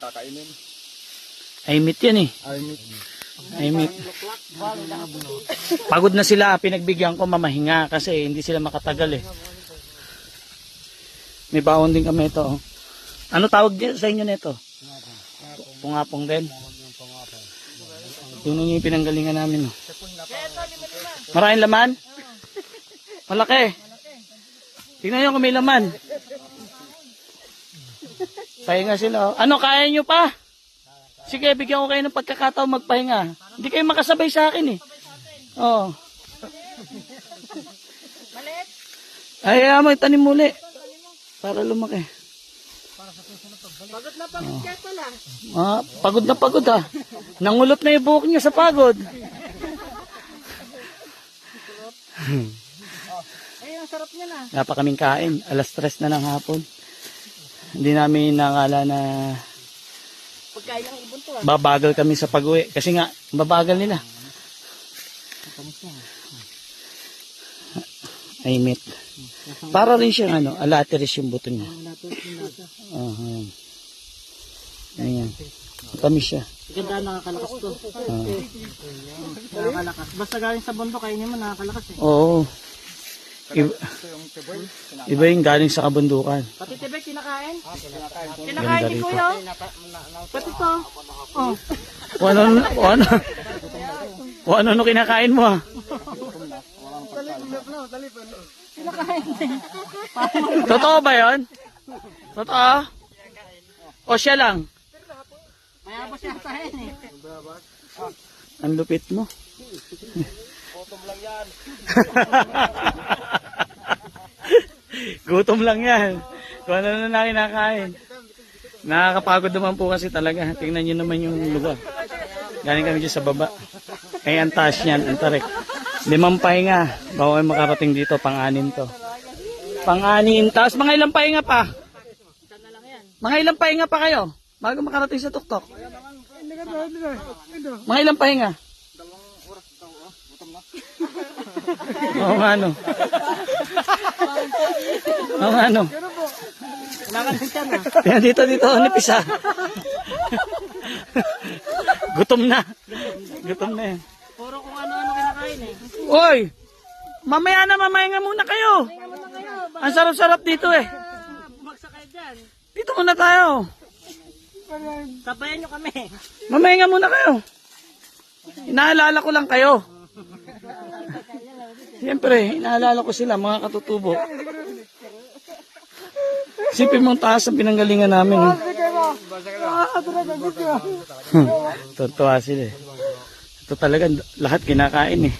Kakainin. Ay meat yan eh. Ay meat. Pagod na sila, pinagbigyan ko mamahinga kasi hindi sila makatagal eh. May baon din kami ito. Oh. Ano tawag sa inyo nito? Pungapong din. Yun yung pinanggalingan namin. Oh. Maraming laman? Malaki. Tingnan nyo kung may laman. Pahinga sila. Oh. Ano, kaya nyo pa? Sige, bigyan ko kayo ng pagkakataon magpahinga. Hindi kayo makasabay sa akin eh. Oo. Maliit. Ay, itanim muli. Para lumaki. Pagod na pagod ka pala. Pagod na pagod ha. Nangulot na yung buhok niya sa pagod. Ay, ang sarap niya na. Wala pa kaming kain. Alas 3 na ng hapon. Hindi namin nakala na Pagkain ng ibon to. babagal kami sa pag-uwi. Kasi nga, babagal nila. Ay, meat. Para rin siyang alateris yung buto niya. Ayan. Ayan. Tamis siya. Ganda, nakakalakas to. Nakakalakas. Basta galing sa bundok, kainin mo, nakakalakas eh. Oo. Iba yung galing sa kabundukan. Pati tibek, kinakain? Ganda Kinakain ni rito. Kuya. Pati to. Oh. O ano kinakain mo ah? Kinakain din. Totoo ba yun? Totoo? O siya lang? Mayabas siya sa hen eh. Ang lupit mo. Gutom lang yan. Kung ano na kinakain. Nakakapagod naman po kasi talaga. Tingnan nyo naman yung lugar. Galing kami dyan sa baba. Ay, ang taas niyan, ang tarik. 5 pahinga. Bago kayo makarating dito, pang-anin to. Pang-anin. Tapos mga ilang pahinga pa? Mga ilang pahinga pa kayo? Bago makarating sa tuktok. Mga ilang pahinga? 2 oras daw. Gutom na. Oo nga no. Oo nga no. Kinakain siya na. Tingnan dito, nipis ah. Gutom na. Gutom na yan. Puro kung ano-ano kinakain eh. Oy! Mamaya na, mamahinga muna kayo. Ang sarap-sarap dito eh. Bumagsak kayo dyan. Dito muna tayo. Sabayan nyo kami. Mamahinga muna kayo. Inaalala ko lang kayo. Siyempre, inaalala ko sila, mga katutubo. Sipin mong taas ang pinanggalingan namin. Tutuwa sila eh. Ito talaga, lahat kinakain eh.